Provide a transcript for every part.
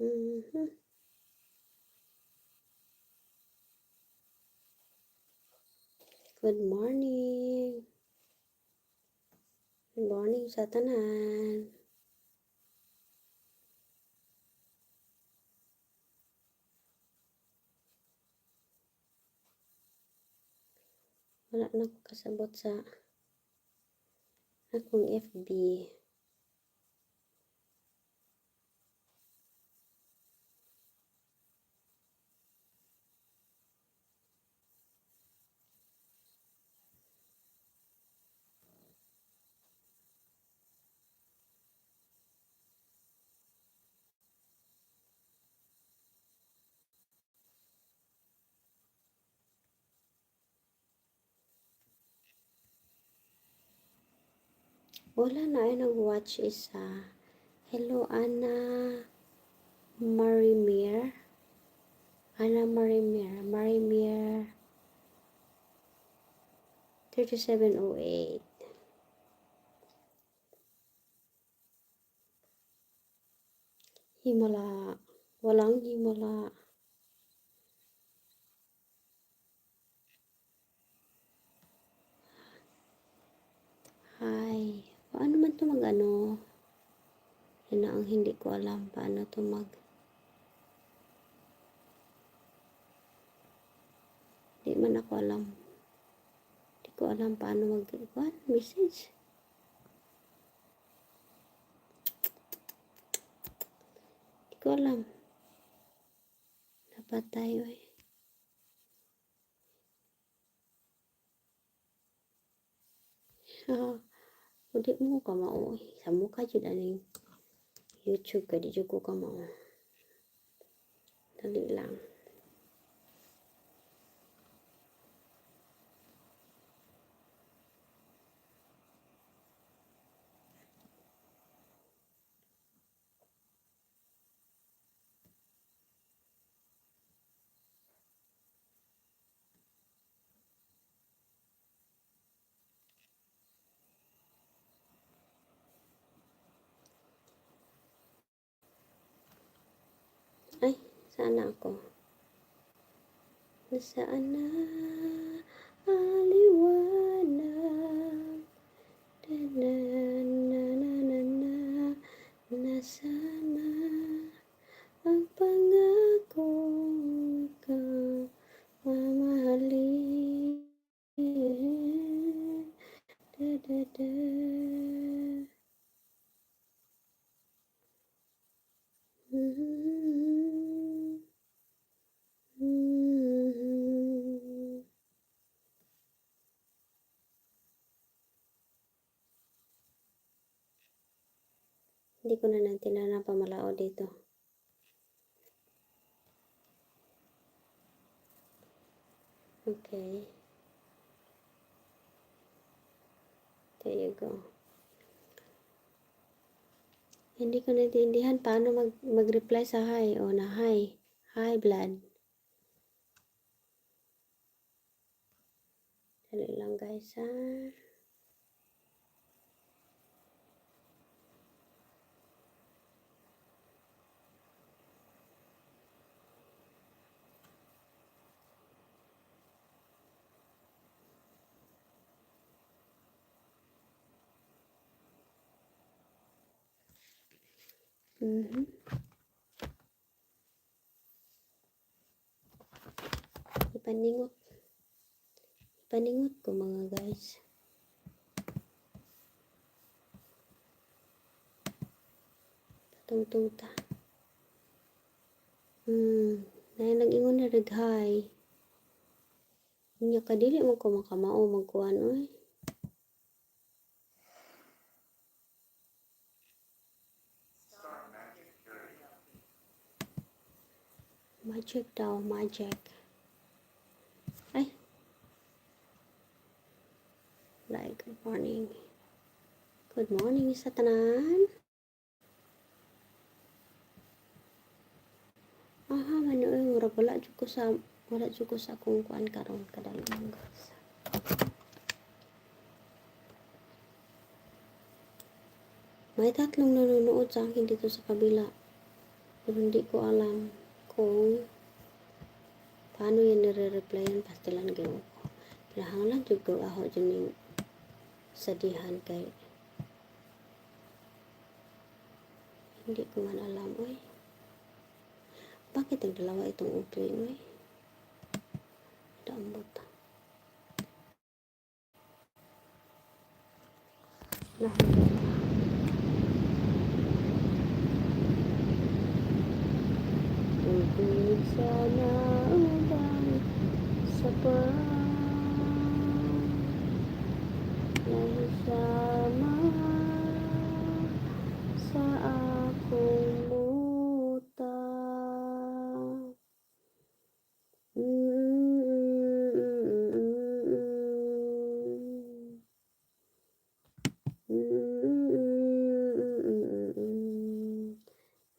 Mhm. Good morning. Good morning sa tanan. Wala na ko kasabot sa akong FB. Wala na ay nag-watch isa. Hello, Ana Marimir. Ana Marimir. Marimir 3708. Himala. Walang himala. Hi. Paano man to mag-ano? Yan na ang hindi ko alam. Paano to Di man ako alam. Di ko alam paano message. Di ko alam. Dapat tayo eh. Hindi mo ka mao. Sa mukha dyan aning YouTube ka. Di dyan ko ka mao. Dali lang. Ay, sana ako. Nasaan na aliwanag? Na na na na na. Nasaan na ang pangako ikaw mamahalin? Da da da. Hindi ko na natinala na pamalao dito. Okay. There you go. Hindi ko naintindihan paano mag-reply sa hi. O na hi. Hi, blood. Dali lang guys ha. Ipaningot. Ipaningot ko mga guys. Patungtong ta. Dahil nag-ingon na hi. Inya kadili mo ko makamao magkuhan oy. Magic daw, magic. Ay. Like, good morning. Good morning sa tanan. Aha, manoy, murag wala jud ko sa akong kuan karon kadalong guys. May tatlong nanonood sa akin dito sa kabila. Hindi ko alam kung paano yan nire-replyan pastilan gino ko. Kinahanglan jud ko aho dyan yung sadihan kay hindi ko man alam oy. Bakit ang dalawa itong utoy oy? Daambot. Tugod sana ubang sa nahisama sa akong muta.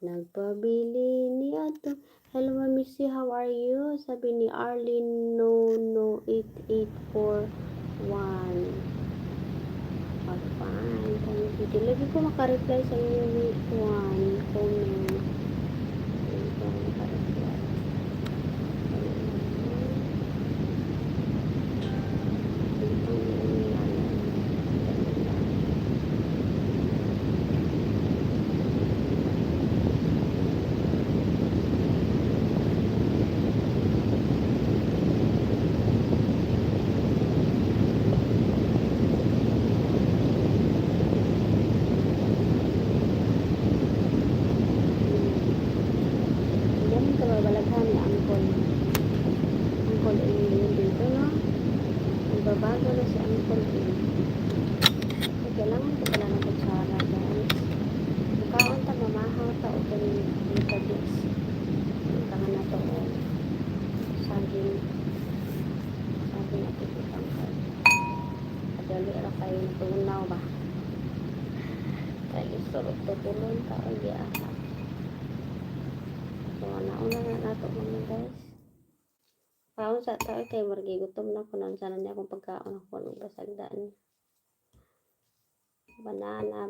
Nagpabili ni ato. Hello, Missy, how are you? Sabi ni Arlene, no, 8841. Fine, thank you. Di lagi ko makareply sa inyo ni Juan comment. Hindi ko makareply. Kababalaghan ni Angkol yun dito, no? Nagbabago na si Angkol yun. So, kailangan ko pala ng kutsara, guys. Mukhaon ta mamahaw ta o kanin kabis. Mukhaan na to o saging at itutang ka. Kadali ra kayo natunaw ba? Kaya isurot tutulon ka o giaha. So, nauna na nato mga guys. Paon sa tao kay margi gutom na ko nang sana niya akong pagkaon ako ng basagdaan. Banana.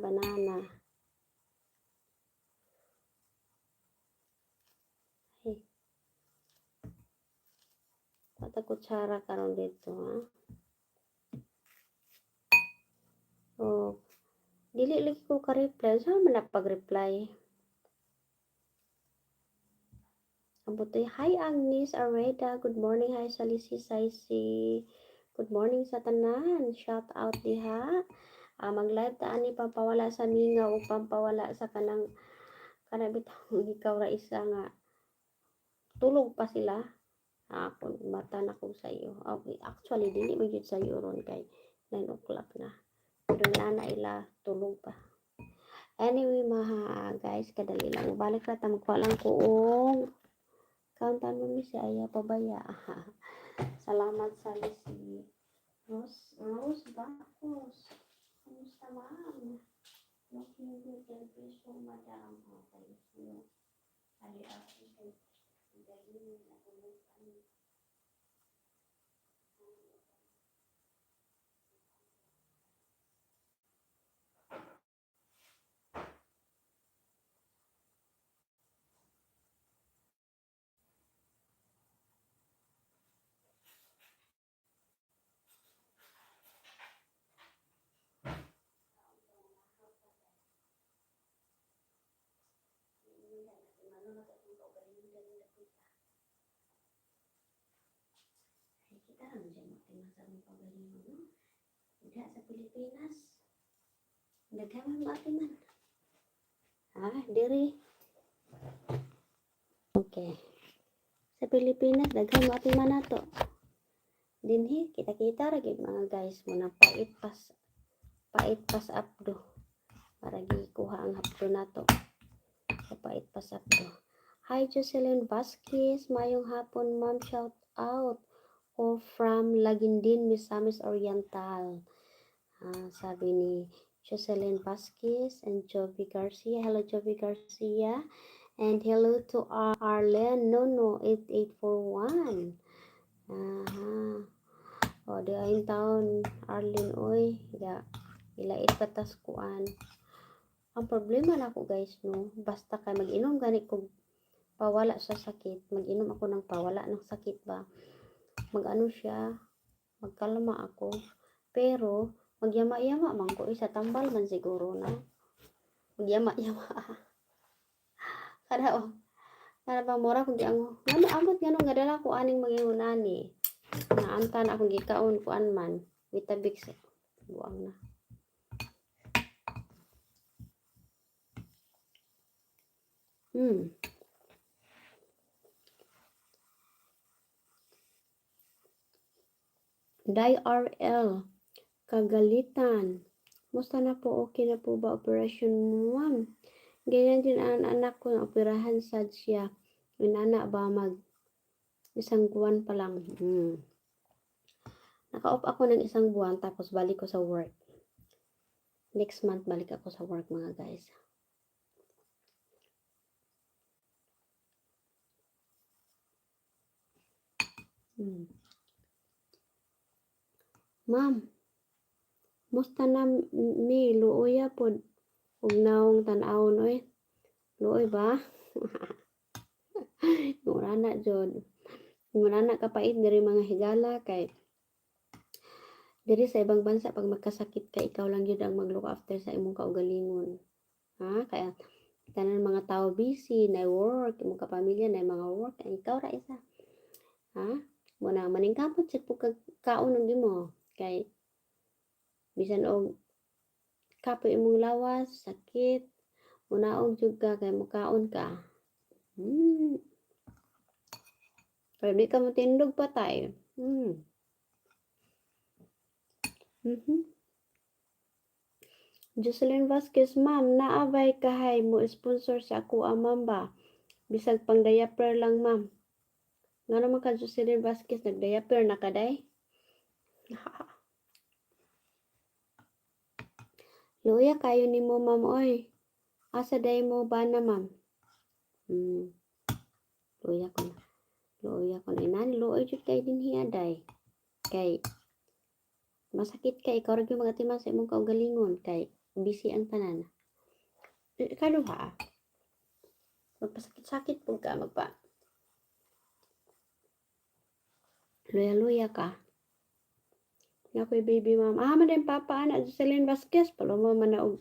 Ay. Pata kutsara karon dito, ha? So, dili lagi ko ka-reply. Saan man pag-reply? Abutoy, hi Agnes Areda, good morning, hi Salisi Saisi, good morning sa tanan, shout out diha. Mag-live ta ani pampawala sa mingaw o pampawala sa kanang kanabitang ikaw ra isa nga tulog pa sila. Ako mata na ko sa iyo. Okay, actually dili mo gyud sa iyo ron kay 9 o'clock na. Pero na ila tulog pa. Anyway, maha guys, kadali lang. Balik ra ta magkuha lang ko og kauntan mo mi si Aya pabaya. Salamat sa lisi. Rose Bacos. Kumusta ma'am? Looking good and peaceful, madam. Okay, so, ali ako kay galing na tulog kami. Kita lang dyan magtimasang pagaling mo, no? Udah sa Pilipinas. Nagkaman ba man? Diri. Okay. Sa Pilipinas, daghan mo ating man nato. Dinhi, kita-kita ragid mga guys mo na pait pas updo. Para gikuha ang hapdo nato. Sa pait pas updo. Hi Jocelyn Vasquez, mayong hapon ma'am, shout out. O from Lagindin, Misamis Oriental. Sabi ni Jocelyn Vasquez and Jovi Garcia. Hello Jovi Garcia. And hello to Arlen Nono 8841. O di ayon taon Arlen oy, ilait patas kuan. Ang problema na ako guys no, basta kay mag-inom gani kog pawala sa sakit, mag-inom ako ng pawala ng sakit ba, mag-ano siya, magkalma ako, pero magyama-yama man ko, isa tambal man siguro na, magyama-yama, kada ba mura kung giang, ngano abot ganun nga dala ko aning mangingunani, naanta na akong gikaon kuan man, Vitabix, buang na. DRL, kagalitan. Musta na po? Okay na po ba operasyon mo, ma'am? Ganyan din ang anak ko na operahan sad siya. Inana ba isang buwan pa lang. Naka-off ako ng isang buwan tapos balik ko sa work. Next month balik ako sa work mga guys. Ma'am, musta na mi luoya pod ug naong tan-awon oy. Luoy ba? Murana jud. Murana kapait diri mga higala kay diri sa ibang bansa pag magkasakit ka ikaw lang jud ang mag-look after sa imong kaugalingon. Ha? Kaya tanan mga tao busy na work, imong kapamilya na mga work, ay ikaw ra isa. Ha? Muna maningkamot sa kaon ng imo kay bisan og kapoy imong lawas, sakit, munaog jud ka kay mukaon ka. Pero di ka matindog patay. Jocelyn Vasquez, ma'am, naabay kahay mo sponsor sa ako ma'am ba? Bisag pang diaper lang, ma'am. Nga naman ka Jocelyn Vasquez, nag-diaper na kaday? Luya kayo ni mo, ma'am, oy. Asa day mo ba na, ma'am? Luya ko na. Luya ko na. Inani, luoy jud kay din hiya day. Kay masakit kay ikaw ra gyud magatiman sa imong kaugalingon kay busy ang tanan. Kaduha. Magpasakit-sakit po ka luya-luya ka. Nakoy baby ma'am. Man din papa ana Jocelyn Vasquez paluma man na og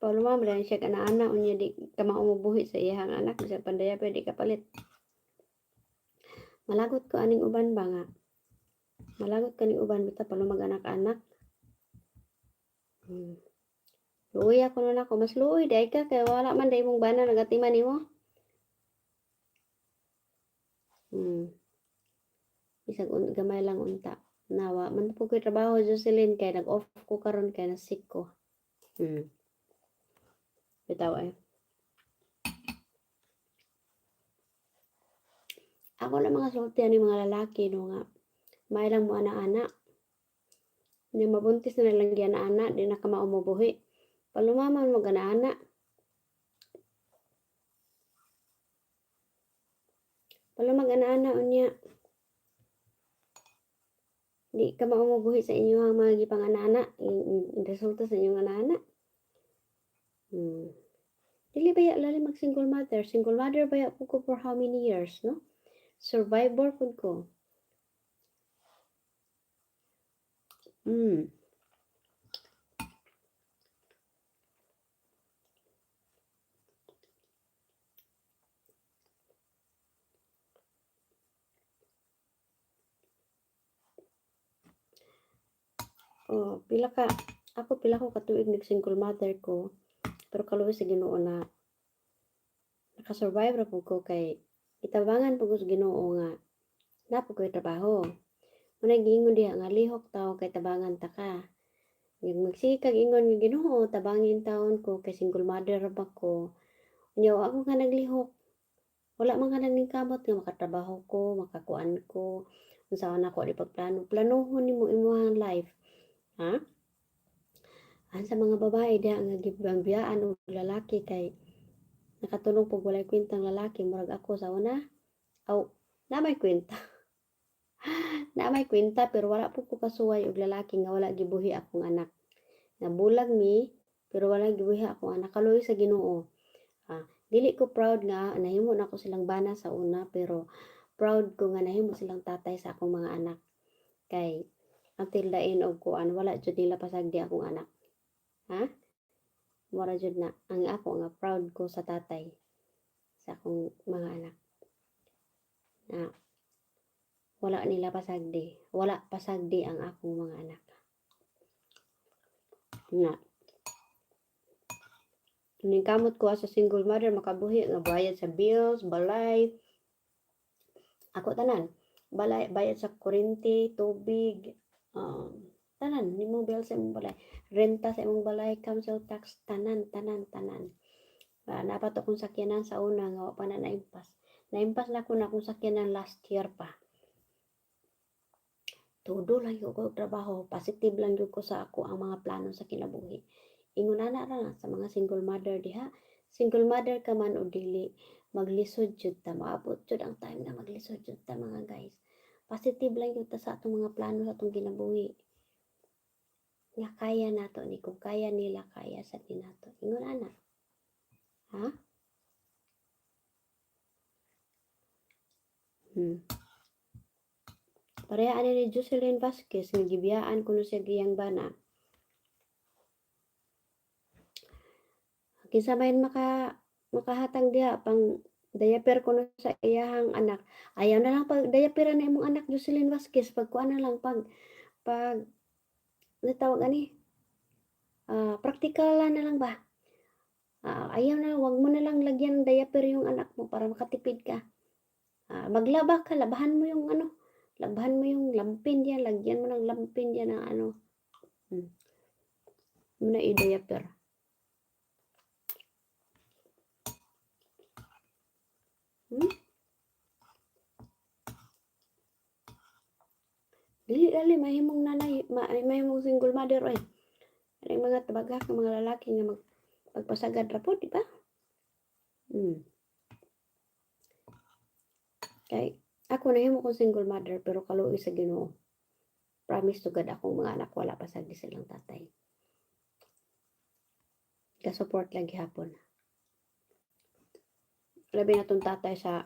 paluma man siya kana ana unya di ka maumubuhi sa iyang anak sa pandaya pwede ka palit. Malagot ko aning uban ba nga. Malagot kaning uban bita paluma anak-anak. Luoy ako na ako. Mas luoy day ka kay wala man day mong bana nagatiman nimo. Bisag gamay lang unta. Nawa man po ko'y trabaho Jocelyn kay nag-off ko karon kay na-sick ko. Bitaw ay. Ako na mga sultihan ni mga lalaki no nga. May lang mo ana-ana. Ni mabuntis na lang yan ana, di na ka maumubuhi. Palumaman mo gana-ana. Palumag ana-ana unya. Di ka maumubuhi sa inyong mga gipang ana-ana. Resulta sa inyong ana-ana. Dili ba lalim mag single mother? Single mother ba po ko for how many years, no? Survivor po ko. Pila ko katuig nag single mother ko. Pero kaluoy sa Ginoo na nakasurvive ra po ko kay itabangan po ko sa Ginoo nga napo ko'y trabaho. Muna giingon diha nga lihok tao kay tabangan ta ka. Yung magsikag ingon nga Ginoo tabangin taon ko kay single mother ra ba ko. Unya ako nga naglihok. Wala man ka nang kamot nga makatrabaho ko, makakuan ko. Unsa na ko di pagplano. Planohon nimo imong life. Ha? Sa mga babae diha nga gibiyaan og lalaki kay nakatulong pag walay kwentang lalaki murag ako sa una. Na may kwenta. Na may kwenta pero wala po ko kasuway og lalaki nga wala gibuhi akong anak. Nabulag mi pero wala gibuhi akong anak. Kaluoy sa Ginoo. Dili ko proud nga nahimo na ko silang bana sa una, pero proud ko nga nahimo silang tatay sa akong mga anak. Kay until the end of kuan wala jud nila pasagdi akong anak. Ha? Mura jud na ang ako nga proud ko sa tatay sa akong mga anak. Na wala nila pasagdi. Wala pasagdi ang akong mga anak. Na ning kamot ko as a single mother makabuhi nga bayad sa bills, balay. Ako tanan. Balay, bayad sa kuryente, tubig, tanan nimo bill sa imong balay. Renta sa imong balay, council tax, tanan. Napato kong sakyanan sa una nga wa pa na naimpas. Naimpas na ko na akong sakyanan last year pa. Todo lang yung ko trabaho, positive lang yung ko sa ako ang mga plano sa kinabuhi. Ingon na sa mga single mother diha. Single mother ka man o dili, maglisod jud ta, maabot jud ang time na maglisod jud ta mga guys. Positive lang jud ta sa atong mga plano sa atong kinabuhi. Nga kaya nato ni kung kaya nila kaya sa nato. Ingon ana. Ha? Pareha ani ni Jocelyn Vasquez nga gibiyaan kuno siya giyang bana. Kinsa may makahatang diha pang diaper kuno sa iyahang anak. Ayaw na lang pag diaperan na imong anak Jocelyn Vasquez pag kuan na lang pag tawag ani practical na lang ba. Ayaw na, wag mo na lang lagyan ng diaper yung anak mo para makatipid ka. Maglaba ka, labahan mo yung labahan mo yung lampin diyan, lagyan mo ng lampin diyan ng muna i-diaper. Dili mahimong nanay, mahimong single mother oy. Ang mga tabagak ng mga lalaki nga magpasagad ra po, di ba? Kay ako nahimo kong single mother pero kaluoy sa Ginoo. Promise to God akong mga anak wala pa sa silang tatay. Ka-support lang gihapon. Labi na tong tatay sa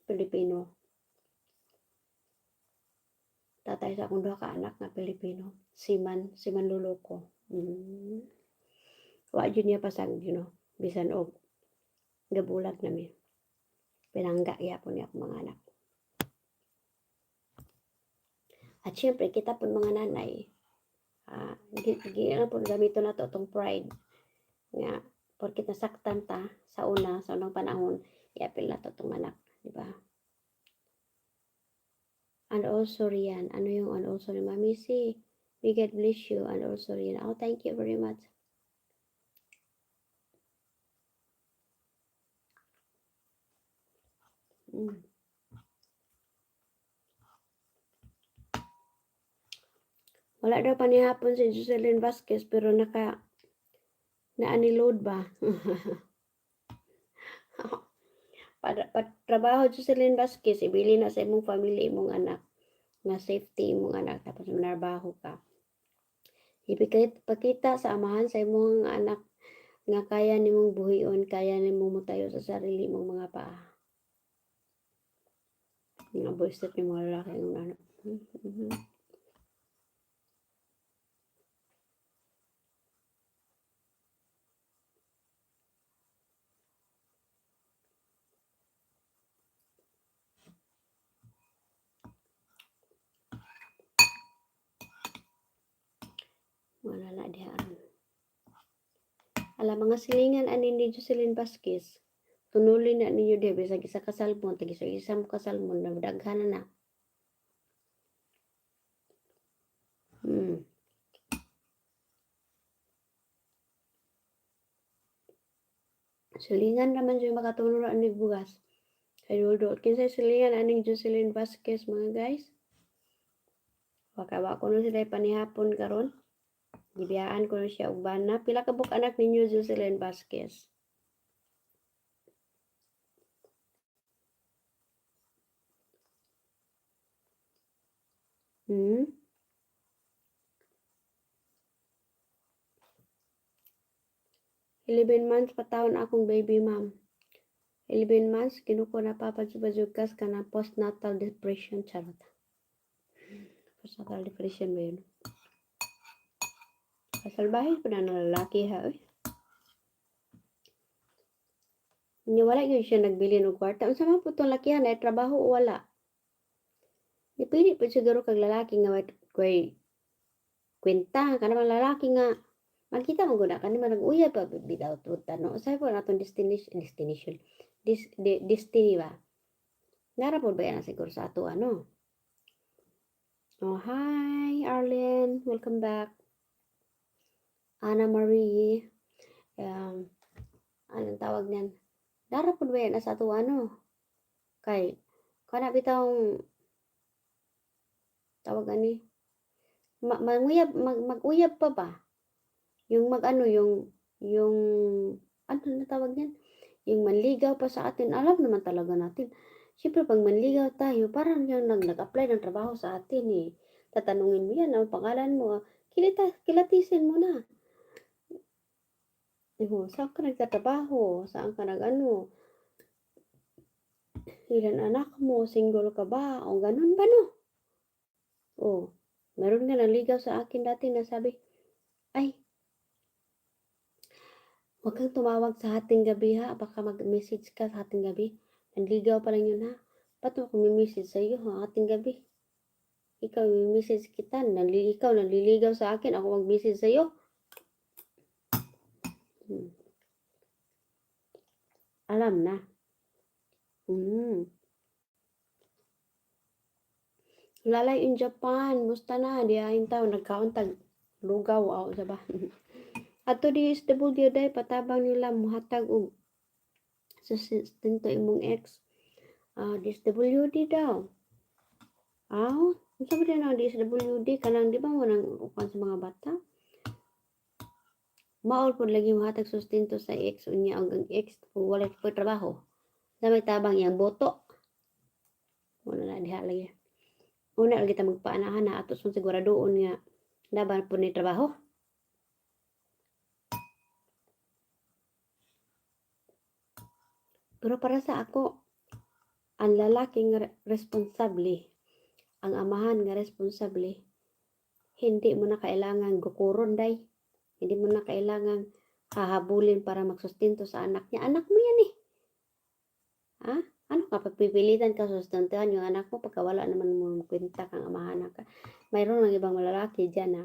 Pilipino. Tatay sa akong duha ka anak nga Pilipino. Siman luloko. Wa jud niya pasag, bisan og gabulag nami. Pinangga gyapon niya akong mga anak. At syempre, kita po mga nanay, po gamito na to itong pride. Nga, porkit nasaktan ta sa unang panahon, i-apil na to itong anak. Diba? And also Rian, ano yung and also Rian? Mami si, may God bless you. And also Rian, thank you very much. Wala daw panihapon si Jocelyn Vasquez pero na-unload ba? Trabaho Jocelyn Vasquez, ibili na sa imong family, imong anak. Nga safety imong anak tapos manarbaho ka. Ipakita sa amahan sa imong anak nga kaya nimong buhion, kaya nimong mutayo sa sarili mong mga paa. Nga boystet yung mga lalaki ng anak. Wala na dihaan. Ala mga silingan ani ni Jocelyn Vasquez. Tunulin na ninyo di bisag isa ka salmon, tag isa mo ka salmon na daghan na. Silingan naman siya makatulong ani bugas. Kay Dodot, kinsay silingan aning Jocelyn Vasquez mga guys. Wakawa ko nun sila panihapon karon. Gibiyaan ko siya og bana. Pila ka buk anak ninyo Jocelyn Vasquez? 11 months pa taon akong baby, ma'am. 11 months, kinuko na papadsubadzugas ka na postnatal depression. Charot. Postnatal depression ba yun? Kasalbahin pa na ng lalaki, ha? Wala yun siya nagbili ng kwarta. Unsa man po itong lakihan ay trabaho o wala? Pili po siguro kag lalaki nga may kwenta. Ka naman lalaki nga makita mo guna kanima nag-uyab pa bitaw tuta no. Sa po natong destination. Destiny ba? Nara po ba yan siguro sa ato ano? Oh, hi Arlen, welcome back. Anna Marie. Anong tawag niyan? Nara po ba yan sa ato ano? Kay kana bitawng tawag ani mag-uyab pa ba? Yung mag-ano, yung ano na tawag yan? Yung manligaw pa sa atin, alam naman talaga natin. Siyempre, pag manligaw tayo, parang yung nag-apply ng trabaho sa atin eh. Tatanungin mo yan, ang pangalan mo, kilatisin mo na. Saan ka nagtatrabaho? Saan ka nag-ano? Ilan anak mo? Single ka ba? O ganun ba no? Meron nga naligaw sa akin dati na sabi, ay, huwag kang tumawag sa hating gabi ha. Baka mag-message ka sa hating gabi. Nanligaw pa lang yun ha. Ba't ako may-message sa iyo ha? Hating gabi. Ikaw may-message kita. Ikaw nanliligaw sa akin. Ako mag-message sa iyo. Alam na. Lalay in Japan. Musta na? Diyahin tao. Nagkauntag. Lugaw. Diba? Ato di SW day. Patabang nila muhatag og sustento imong ex. DSWD daw. Sabi din ang DSWD. Kanang di ba mo nang upan sa mga bata? Maol po lagi mahatag sustento sa ex. Unya ang ex. Kung wala po trabaho. Na may tabang yang boto. Muna na diha lagi. Una lagi ta magpaanahan na ato sun siguradoon nga laban po ni trabaho. Pero para sa ako, ang lalaking responsable, ang amahan nga responsable, hindi mo na kailangan gukuron day. Hindi mo na kailangan hahabulin para magsustento sa anak niya. Anak mo yan eh. Ano ka, pagpipilitan ka sustentuhan yung anak mo, pagkawala naman mo kwenta kang amahan ka. Mayroon ng ibang malalaki dyan na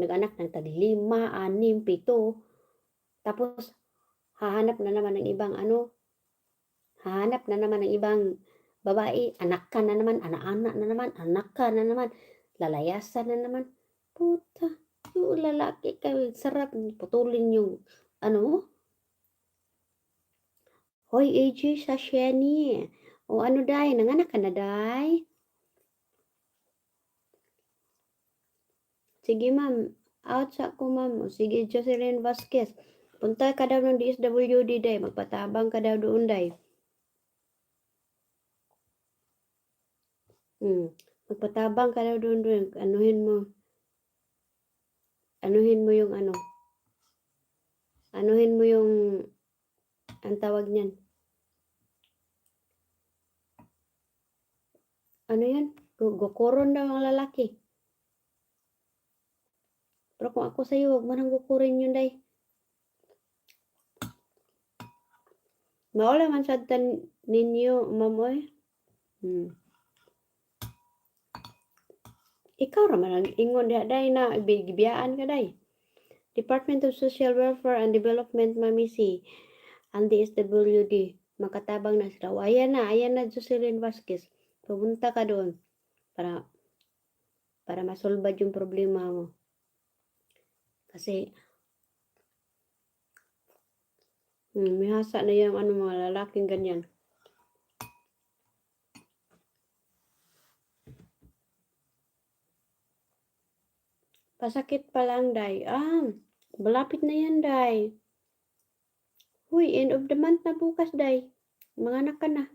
nag-anak ng tag 5, 6, 7. Tapos, hahanap na naman ng ibang babae, anak ka na naman, anak-anak na naman, anak ka na naman, lalayasan na naman. Puta, yung lalaki kayo, sarap putulin yung Hoy, AJ, sa Sheni. O ano, day? Nanganak ka na, day? Sige, ma'am. Out sa ako, ma'am. O sige, Jocelyn Vasquez. Punta ka daw ng DSWD, day. Magpatabang ka daw doon, day. Magpatabang ka daw doon. Anuhin mo yung Anuhin mo yung ang tawag niyan. Ano yan? Gukuron daw ang lalaki. Pero kung ako sa'yo, huwag mo nang gukurin yun, day. Maula man sa ninyo, mamoy. Ikaw raman ang ingon day na bigibiyaan ka, day. Department of Social Welfare and Development, mamisi. Ang DSWD. Makatabang na sila. Ayan na, Jocelyn Vasquez. Pumunta ka doon para masolbad yung problema mo. Kasi may hasa na yung mga lalaking ganyan. Pasakit pa lang, day. Malapit na yan, day. Huy, end of the month na bukas, day. Mga anak ka na.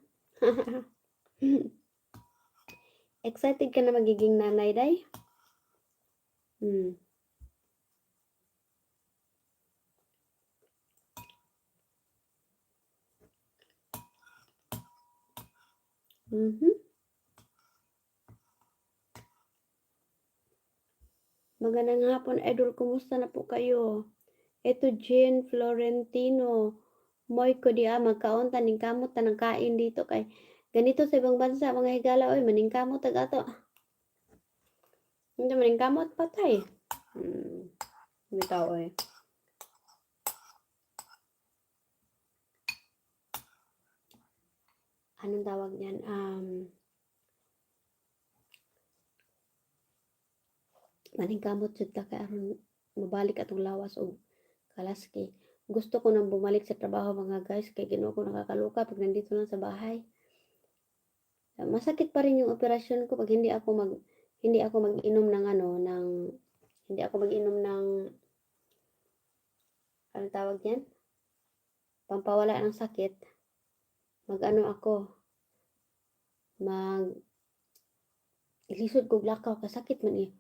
Excited ka na magiging nanay, day? Magandang hapon, idol. Kumusta na po kayo? Ito, Jean Florentino. Moy ko di magkaunta ning kamot tanang kain dito kay ganito sa ibang bansa mga higala oy maning kamot ato. Hindi maning kamot patay. Bitaw oy. Anong tawag niyan? Maning kamot jud ta kay aron mabalik atong lawas og kalaski. Gusto ko nang bumalik sa trabaho mga guys kay Ginoo ko nakakaluka pag nandito lang sa bahay. Masakit pa rin yung operasyon ko pag hindi ako mag-inom ng hindi ako mag-inom ng ano tawag niyan? Pampawala ng sakit. Ilisod ko lakaw kasakit man eh.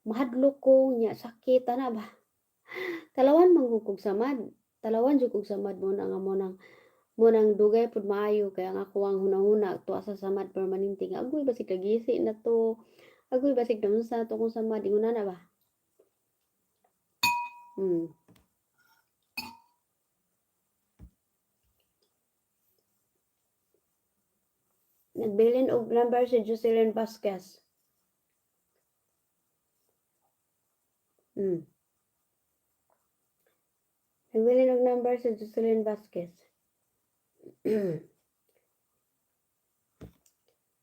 Mahadlok ko nya sakit ana ba. Talawan manggugog samad. Talawan jud kog samad mo nang dugay pud maayo kaya nga ako ang hunahuna tuwa sa samad permanente nga agoy basig kagisi na to. Agoy basig na unsa to kung samad ingon na ba. Nagbilin og number si Jocelyn Vasquez. Nagbilin og number si Jocelyn Vasquez.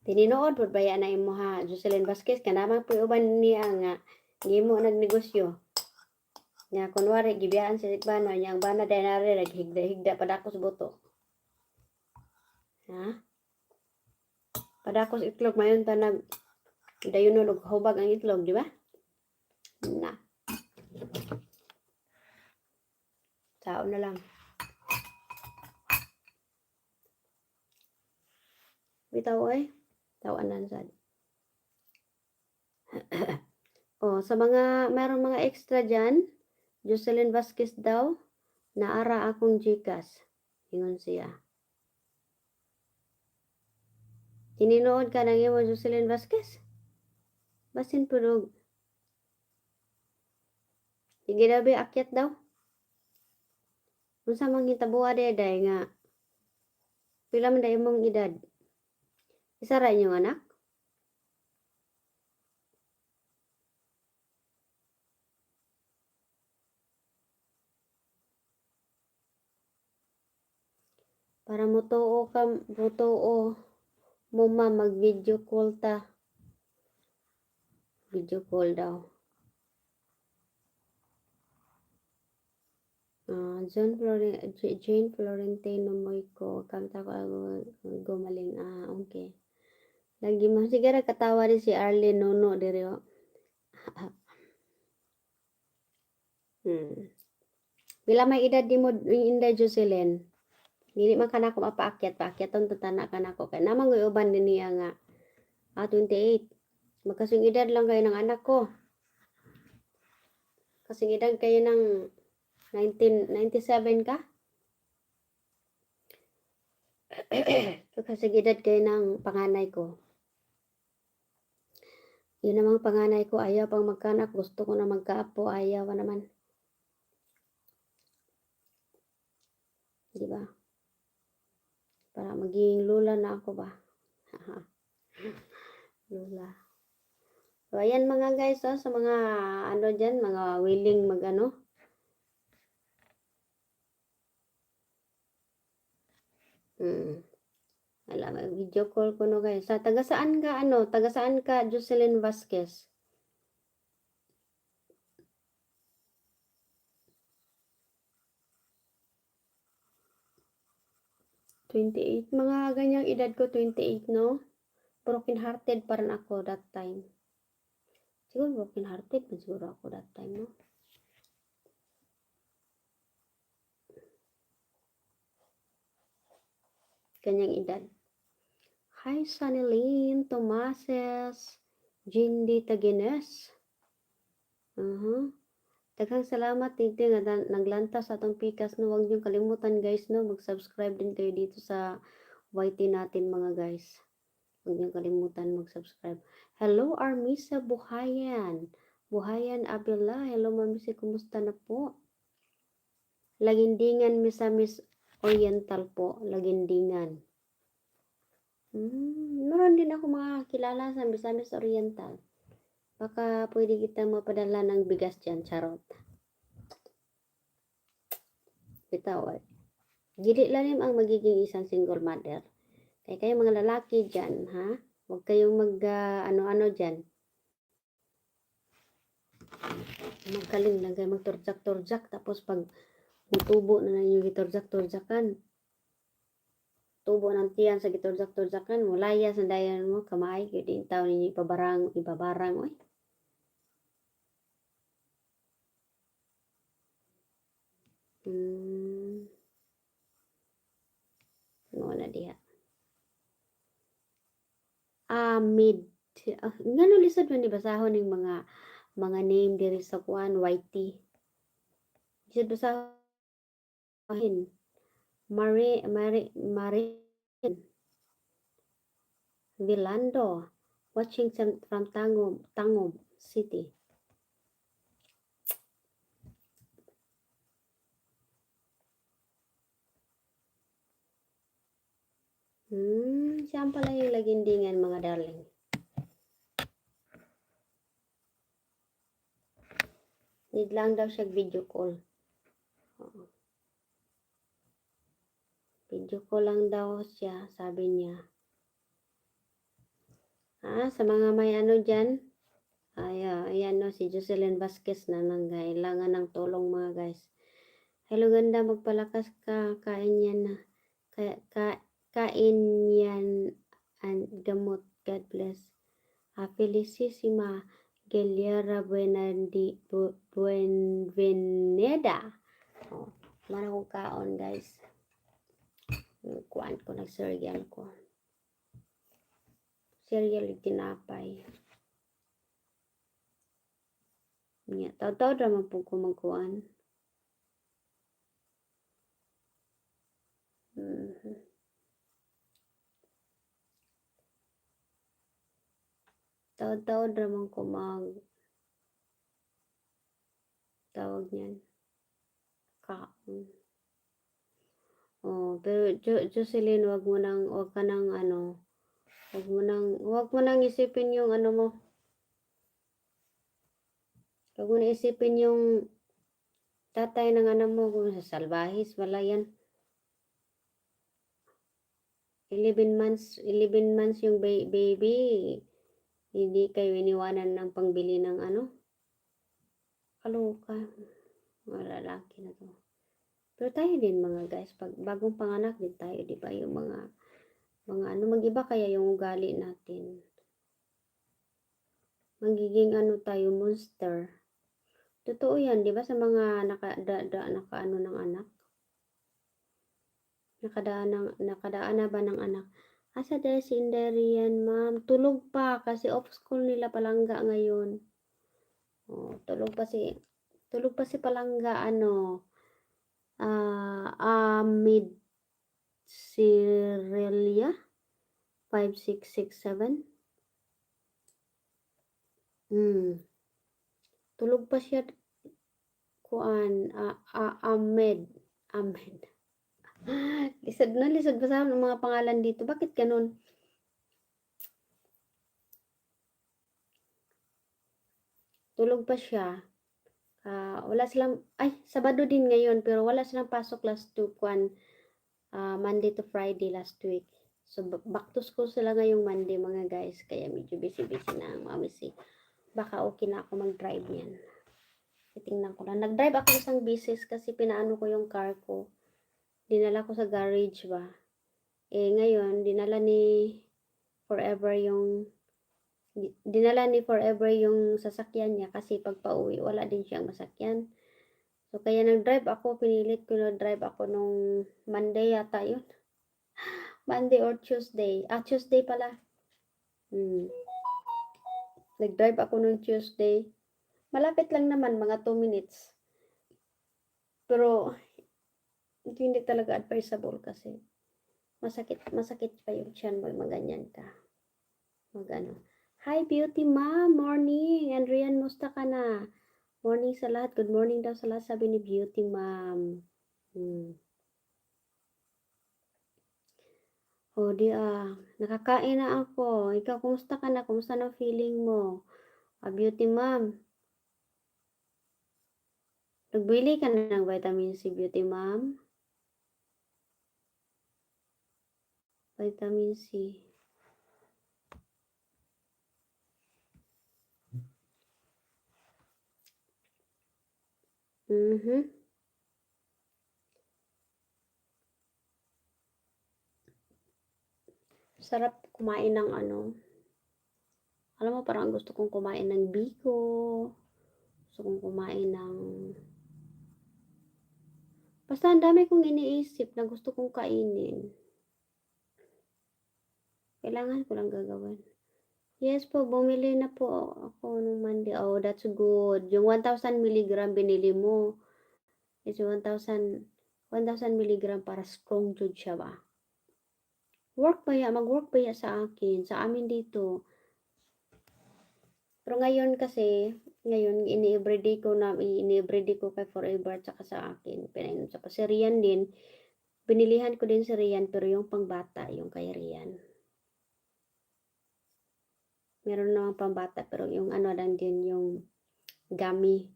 Tininood pud baya na imo ha, Jocelyn Vasquez kanamang puy uban niya nga gimo nagnegosyo. Nga kunwari gibiyaan si Bana nya ang bana dinare naghigda-higda padakos buto. Ha? Padakos itlog mayon ta nag dayon og hubag ang itlog, di ba? Na. Sao na lang. Bitaw oy. Tawanan sad. Sa mayroong mga extra dyan, Jocelyn Vasquez daw, naara akong Gcash. Ingon siya. Tininood ka ng imo Jocelyn Vasquez? Basin purog. Sige daw akyat daw. Unsa man gitabuha day nga. Pila man day imong edad? Isa ra inyong anak? Para mutuo mo mag-video call ta. Video call daw. Jane Florentino Moyko. Kanta ko gumaling. Okay. Lagi mo sigara katawa rin si Arlene Nono diri o. Bila may edad di mo Inday Jocelyn. Dili man kanako mapaakyat-on tantana kanako kay namang uban din niya nga 28. Magkasing edad lang kayo ng anak ko. Kasing edad kayo ng 1997 ka? Kasing edad kayo ng panganay ko. Yun namang panganay ko, ayaw pang magkanak. Gusto ko na magkaapo, ayaw naman. Diba? Para maging lula na ako ba? Lula. So, ayan mga guys, sa mga dyan, mga willing alam, video call ko no guys. Sa taga saan ka Jocelyn Vasquez? Mga ganyang edad ko, 28, no? Broken hearted pa rin ako that time. Siguro broken hearted pa siguro ako that time, no? Ganyang edad. Hi, Sanilyn Tomases, Jindy Tagines. Daghang salamat dito nga naglanta sa atong pikas no. Huwag niyo kalimutan guys no, mag-subscribe din kayo dito sa YT natin mga guys. Huwag niyong kalimutan mag-subscribe. Hello, Armisa Buhayan. Buhayan Abila. Hello, Mamisi. Kumusta na po? Lagindingan, Misamis Oriental po. Lagindingan. Meron din ako mga kilala sa Misamis Oriental. Baka pwede kita mapadala ng bigas dyan. Charot. Bitawad. Dili lang ang magiging isang single mother. Kaya kayo mga lalaki dyan, ha? Huwag kayong ano-ano dyan. Magaling lang kayo magturjak-turjak. Tapos pag tubo na lang yung giturjak-turjakan. Tubo ng tiyan sa giturjak-turjakan. Mulaya sa dayan mo. Kamay. Kaya din tao ninyo ibabarang. Oy. Wala diha. Amid. Ngano lisod man basahon ning mga name diri sa kuan YT. Lisod basahon. Mari Vilando watching from Tangom City. Siyang pala yung lagindingan mga darling. Need lang daw siya video call. Video call lang daw siya, sabi niya. Sa mga may ano dyan, ayan no, si Jocelyn Vasquez na nangailangan ng tulong mga guys. Hello ganda, magpalakas ka, kain yan na. Kain yan and gamot, God bless. Felicissima Geliera Buenveneda. Mana kong kaon guys. Kuan ko nag-cereal ko. Cereal tinapay. Nya, taw-taw naman po ko magkuan. Taw-taw naman ko tawag niyan. Kaon. Pero Jocelyn, wag mo nang isipin yung ano mo. Wag mo nang isipin yung tatay ng anak mo kung sa salbahis, wala yan. 11 months yung baby. Hindi kayo iniwanan ng pangbili ng ano. Kaloka. Mga lalaki na to. Pero tayo din mga guys, pag bagong panganak din tayo, di ba? Yung mga ano, mag-iba kaya yung ugali natin. Magiging ano tayo, monster. Totoo yan, di ba? Sa mga nakaano ng anak. Nakadaan na ba ng anak? Asa dahil si Inderian, ma'am? Tulog pa kasi off school nila Palangga ngayon. Tulog pa si Palangga, Amid Cirelia 5667. Tulog pa siya kuan Ahmed. Lisod ba sa mga pangalan dito? Bakit ganun? Tulog pa siya. Wala silang, Sabado din ngayon, pero wala silang pasok last week, Monday to Friday last week. So, back to school sila ngayong Monday, mga guys. Kaya medyo busy-busy na ang mamisi. Baka okay na ako mag-drive yan. Titingnan ko lang. Nag-drive ako isang beses kasi pinaano ko yung car ko. Dinala ko sa garage ba. Ngayon, dinala ni Forever yung sasakyan niya kasi pag pauwi, wala din siyang masakyan. So, kaya nag-drive ako, pinilit ko na-drive ako nung Monday yata yun. Monday or Tuesday. Tuesday pala. Nag-drive ako nung Tuesday. Malapit lang naman, mga 2 minutes. Pero, hindi talaga advisable kasi masakit pa yung tiyan mo, maganyan ka. Mag-ano. Hi, beauty ma'am. Morning. Andrian, musta ka na? Morning sa lahat. Good morning daw sa lahat, sabi ni beauty ma'am. O, nakakain na ako. Ikaw, kumusta ka na? Kumusta na feeling mo? Beauty ma'am. Nagbili ka na ng vitamin C, beauty ma'am? Vitamin C. Sarap kumain ng ano. Alam mo, parang gusto kong kumain ng biko. Gusto kong kumain ng... Basta ang dami kong iniisip na gusto kong kainin. Kailangan ko lang gagawin. Yes po, bumili na po ako nung Monday. Oh, that's good. Yung 1,000 milligram binili mo. It's 1,000 milligram para strong jud siya ba? Mag-work ba ya sa akin, sa amin dito. Pero ngayon kasi, ini-everyday ko kay Forever at saka sa akin. Pinainom sa si Rian din. Binilihan ko din si Rian, pero yung pangbata, yung kay Rian. Meron naman pambata, pero yung ano lang din, yung gummy.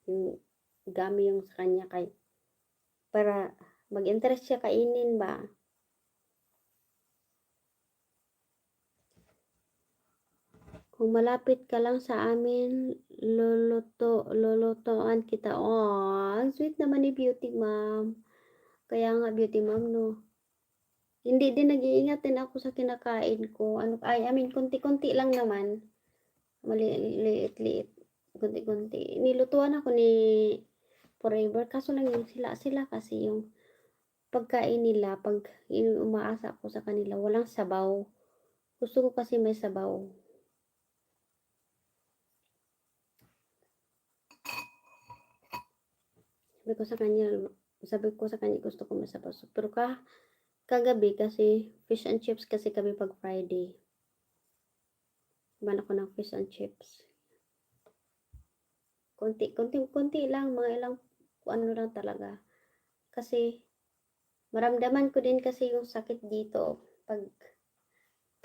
Yung gummy yung sa kanya para mag-interest siya kainin ba. Kung malapit ka lang sa amin, lulutuan kita. Oh, ang sweet naman ni Beauty Mom. Kaya nga, Beauty Mom, no. Hindi din nag-iingat din ako sa kinakain ko. Konti-konti lang naman. Maliit-liit. Konti-konti. Nilutuan ako ni Forever. Kaso lang yung sila kasi yung pagkain nila, pag umaasa ako sa kanila, walang sabaw. Gusto ko kasi may sabaw. Sabi ko sa kanya, gusto ko may sabaw. Pero kagabi kasi, fish and chips kasi kami pag Friday. Iban ako ng fish and chips. Konti lang, mga ilang, ano lang talaga. Kasi, maramdaman ko din kasi yung sakit dito. Pag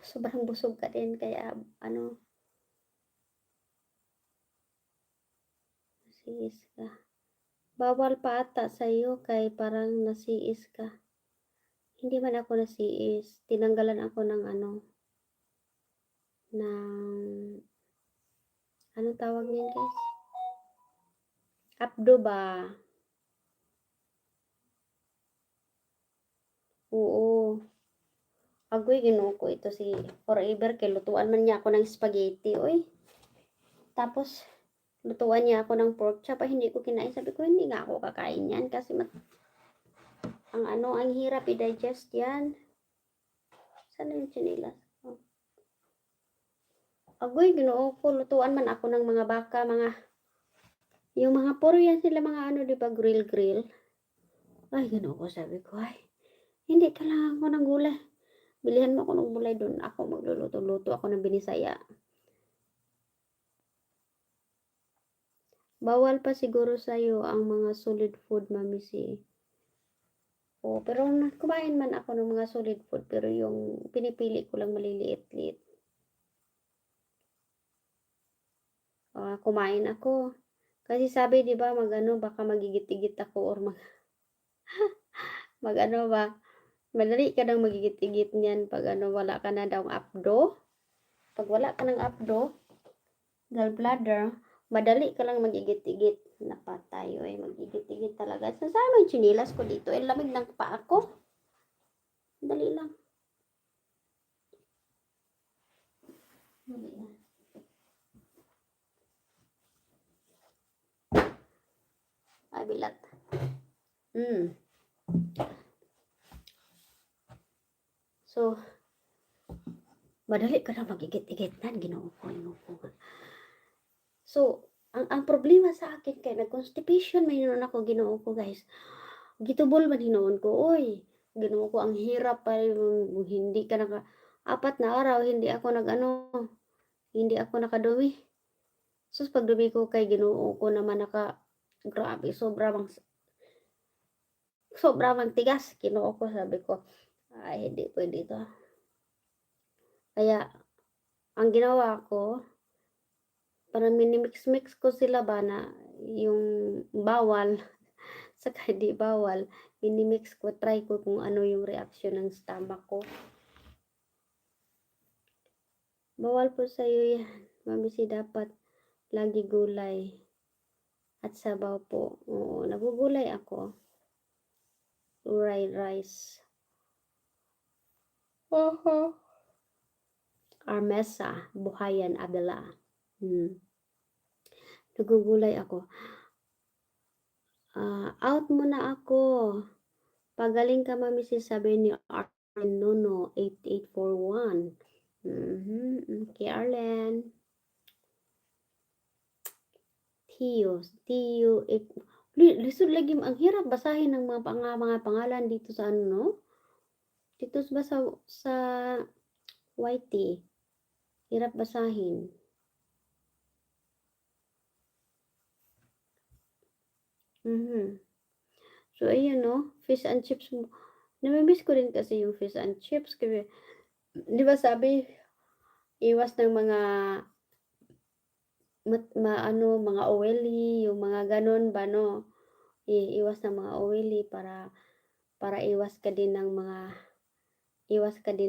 sobrang busog ka din, kaya, nasiis ka. Bawal pa ata sa'yo, kay parang nasiis ka. Hindi man ako nasiis. Tinanggalan ako ng anong tawag niyan, guys? Abdo ba? Oo. Agoy, ginoo ko ito si Forever, kay lutuan man niya ako ng spaghetti, oy. Tapos, lutuan niya ako ng pork chop, hindi ko kinain. Sabi ko, hindi nga ako kakain yan kasi ang hirap i-digest yan. Saan yung chinilas? Oh. Agoy, ginoo ko, lutuan man ako ng mga baka, yung mga puro yan sila, mga diba, grill. Ay, ginoo ko, sabi ko, ay, hindi kailangan ko ng gulay. Bilihan mo ako ng gulay doon. Ako magluluto-luto ako ng binisaya. Bawal pa siguro sa'yo ang mga solid food, Mami si. Oh, pero kumain man ako ng mga solid food, pero yung pinipili ko lang maliliit-liit. Kumain ako. Kasi sabi, di ba, baka magigit-igit ako or ba, madali ka nang magigit-igit niyan pag wala ka na daw abdo. Pag wala ka ng abdo, gallbladder, madali ka lang magigit-igit. Napatay, ay magigit-igit talaga. Sasama yung chinilas ko dito. Lamig ng pa ako. Dali lang. Dali lang. Ay, bilat. So, madali ka lang magigit-igitan. Ginoo ko. So, ang problema sa akin kay nag-constipation may hinuon ako, ginoo ko, guys. Gitubol man hinuon ko, oy. Ginoo ko, ang hirap pa hindi ka 4 na araw hindi ako hindi ako nakadumi. Sus pagdumi ko kay Ginoo ko naman grabe sobra mang tigas, Ginoo ko sabi ko, "Ay hindi puwede 'to." Kaya ang ginawa ko, parang minimix-mix ko sila ba na yung bawal saka hindi bawal, minimix ko, try ko kung ano yung reaksyon ng stomach ko. Bawal po sa'yo yan, Mami C, dapat lagi gulay at sabaw po. Oo, nagugulay ako. Fried rice. Armesa, Buhayan, Abela. Nagugulay ako. Out muna ako. Pagaling ka, Mami C, sabi ni Arlen Nuno, 8841. Okay, Arlen. Tio, lisod lagi, ang hirap basahin ng mga pangalan dito sa ano, no? Dito ba sa YT. Hirap basahin. So, ayun, no? Fish and chips. Namimiss ko rin kasi yung fish and chips. Kasi, di ba sabi, iwas ng mga mga oily, yung mga ganun ba, no? Iwas ng mga oily para iwas ka din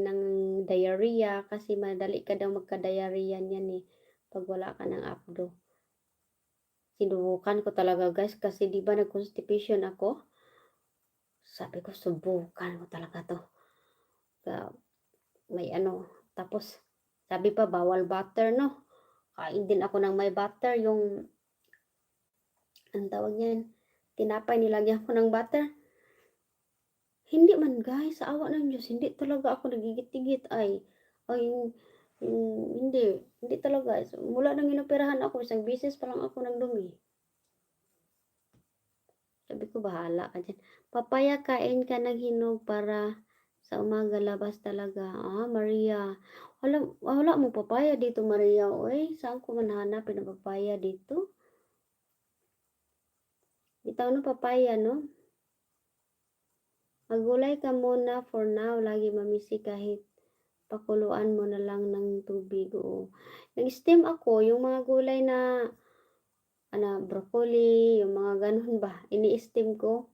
ng diarrhea kasi madali ka daw magka-diarrhea niyan eh pag wala ka ng apdo. Sinubukan ko talaga guys kasi di ba nag-constipation ako? Sabi ko subukan ko talaga to. May tapos sabi pa bawal butter, no? Kain din ako ng may butter, yung ang tawag niyan, tinapay nilagyan ko ng butter. Hindi man guys, sa awa ng Diyos, hindi talaga ako nagigit-tigit hindi talaga. So, mula nang inoperahan ako, isang beses pa lang ako nagdumi. Sabi ko, bahala ka dyan. Papaya, kain ka ng hinog para sa umaga labas talaga. Maria. Wala mo papaya dito, Maria. Oy, saan ko man hanapin ang papaya dito? Bitaw no papaya, no? Magulay ka muna for now. Lagi mamisi kahit pakuluan mo na lang ng tubig. Nag-steam ako. Yung mga gulay na broccoli, yung mga ganun ba. Ini-steam ko.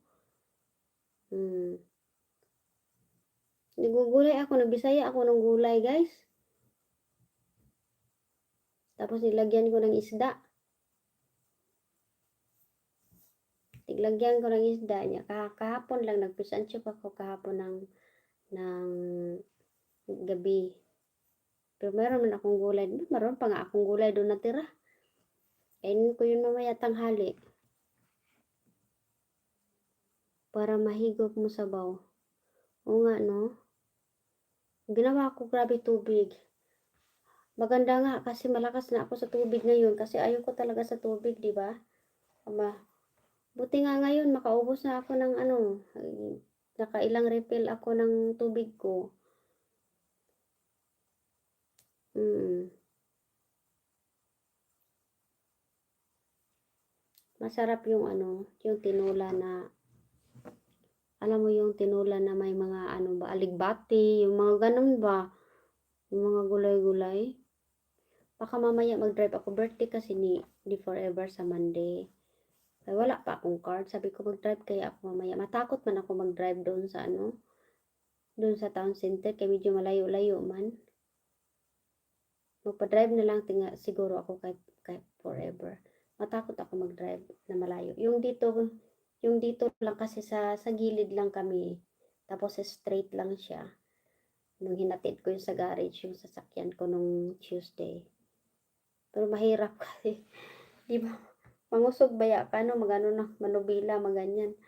Nagugulay ako. Nagbisaya ako ng gulay, guys. Tapos nilagyan ko ng isda. Niglagyan ko ng isda niya. Kahapon lang, nag-fish and chip ako kahapon ng gabi. Pero meron man akong gulay. Meron pa nga akong gulay doon natira. Kainin ko yun mamaya tanghali. Para mahigop mo sabaw. Oo nga, no? Ginawa ko grabe tubig. Maganda nga kasi malakas na ako sa tubig ngayon kasi ayaw ko talaga sa tubig, di ba? Buti nga ngayon makaubos na ako ng nakailang refill ako ng tubig ko. Masarap yung yung tinola na alam mo yung tinola na may mga aligbati, yung mga ganun ba? Yung mga gulay-gulay. Baka mamaya mag-drive ako. Birthday kasi ni Forever sa Monday. Ay, wala pa akong card. Sabi ko mag-drive kaya ako mamaya. Matakot man ako mag-drive doon sa town center. Kaya medyo malayo-layo man. Magpa-drive na lang siguro ako kay Forever. Matakot ako mag-drive na malayo. Yung dito lang kasi sa gilid lang kami. Tapos straight lang siya. Nung hinatid ko yung sa garage, yung sasakyan ko nung Tuesday. Pero mahirap kasi, di ba? Mangusog baya ka, manubila, maganyan.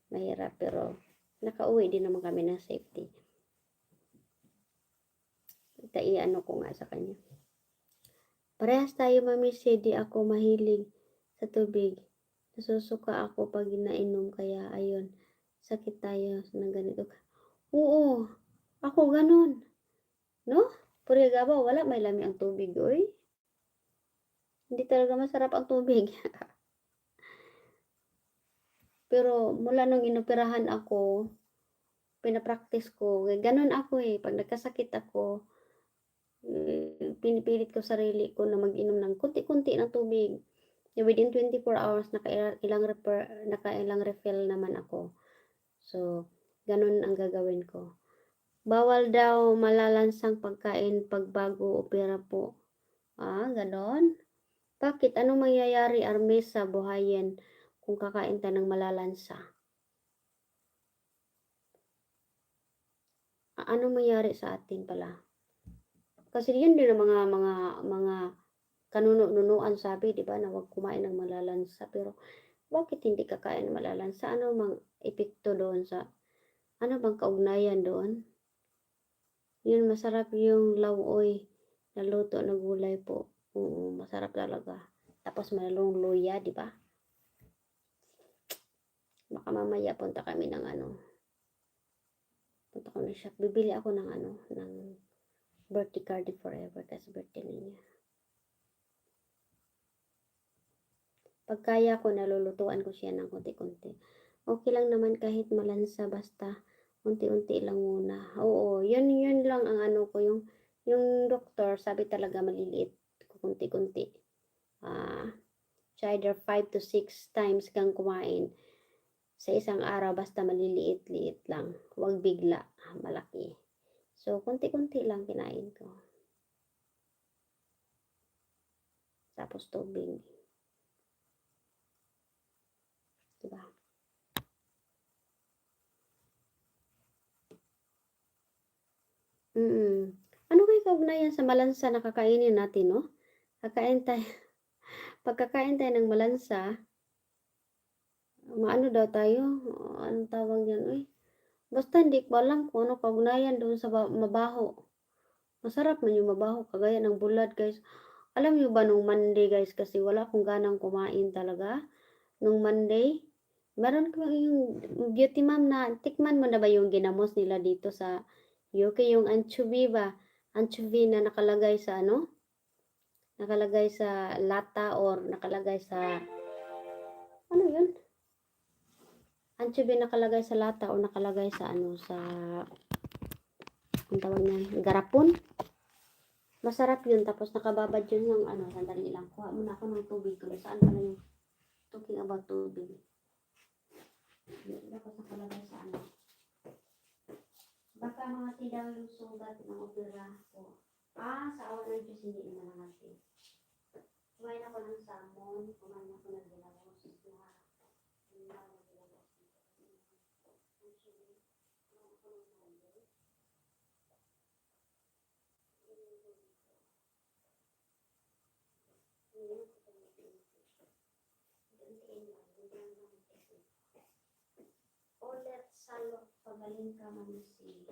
Mahirap, pero nakauwi din naman kami ng safety. Ko nga sa kanya. Parehas tayo, Mami C, di ako mahilig sa tubig. Nasusuka ako pag inainom, kaya ayun, sakit tayo ng ganito. Oo, ako ganun. No? Purigaba, wala may lami ang tubig, oy. Hindi talaga masarap ang tubig. Pero mula nung inoperahan ako, pinapractice ko, ganun ako eh. Pag nagkasakit ako, pinipilit ko sarili ko na mag-inom ng konti-konti ng tubig. Within 24 hours, nakailang refill naman ako. So, ganun ang gagawin ko. Bawal daw malalansang pagkain pag bago opera po. Ah, ganon? Bakit? Anong mangyayari, Armis, sa buhayin kung kakain tayo ng malalansa? Anong mangyayari sa atin pala? Kasi yun din ang mga kanuno-nunuan sabi, di ba, na huwag kumain ng malalansa. Pero bakit hindi kakain ng malalansa? Ano mang epekto doon sa, ano bang kaugnayan doon? Yun, masarap yung lauoy na luto na gulay po. Oo, masarap talaga. Tapos mayroong luya, di ba? Baka mamaya punta kami ng punta ko ng shop. Bibili ako ng ng birthday card forever kasi birthday niya. Pag kaya ko, nalulutuan ko siya ng konti-konti. Okay lang naman kahit malansa, basta unti-unti lang muna. Oo, yun lang ang ko, yung doktor, sabi talaga maliliit, kunti-kunti. Either 5 to 6 times kang kumain sa isang araw, basta maliliit-liit lang. Huwag bigla, malaki. So, kunti-kunti lang kinain ko. Tapos tubig. Diba? Ano kayo kaugnayan sa malansa na kakainin natin, no? Pagkakain tayo ng malansa, maano daw tayo? Anong tawag yan, uy? Basta hindi ko alam kung ano kaugnayan doon sa mabaho. Masarap man yung mabaho, kagaya ng bulad, guys. Alam niyo ba nung Monday, guys, kasi wala akong ganang kumain talaga. Nung Monday, meron ko yung beauty ma'am na, tikman mo na ba yung ginamos nila dito sa UK, yung anchovy ba? Anchovy na nakalagay sa nakalagay sa lata or nakalagay sa, ano yun? Anchovy nakalagay sa lata o nakalagay sa sa, ang tawag niyan, garapon. Masarap yun, tapos nakababad yun ng sandali lang. Kuha muna ako ng tubig kung saan pala yung talking about tubig. Tapos nakalagay sa baka mga tidaw yung sugat ng opera ko. Sa awa ng Diyos, hindi naman natin. Kumain ako ng salmon, kumain ako ng ginamos, ulit salok, pagaling ka manisi.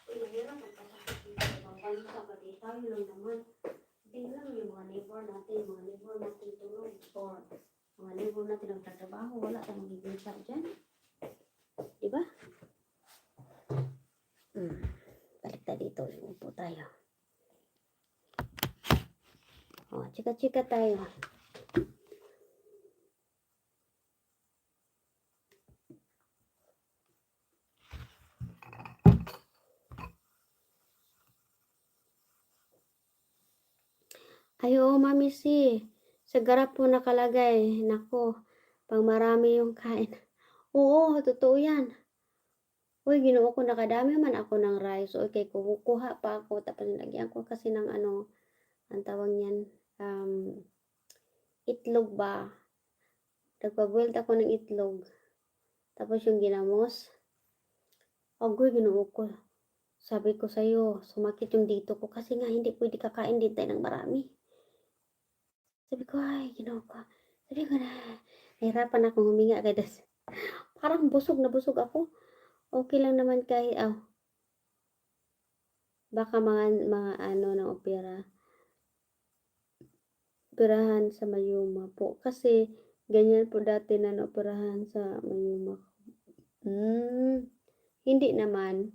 Mahirap magkasakit dito. Pagbansa ka dito, tayo lang naman. Tingnan mo yung mga neighbor natin tulog. Or mga neighbor natin nagtatrabaho, wala tayong magiging dyan. Diba? Balik tayo dito, upo tayo. Chika-chika tayo. Ay, oo, Mami si. Sa garap po nakalagay. Nako, pang marami yung kain. Oo, totoo yan. Uy, ginoo ko, nakadami man ako ng rice. Okay, kukuha pa ako. Tapos nilagyan ko kasi ng ang tawag niyan, itlog ba? Nagpa-boiled ako ng itlog. Tapos yung ginamos. Agoy, ginoo ko. Sabi ko sa'yo, sumakit yung dito ko kasi nga hindi pwede kakain din tayo ng marami. Sabi ko, ay, ginoo ko. Sabi ko na, nahirapan akong huminga kaya parang busog na busog ako. Okay lang naman kahit, baka mga ng operahan sa Mayuma po. Kasi, ganyan po dati na naoperahan sa Mayuma. Hindi naman.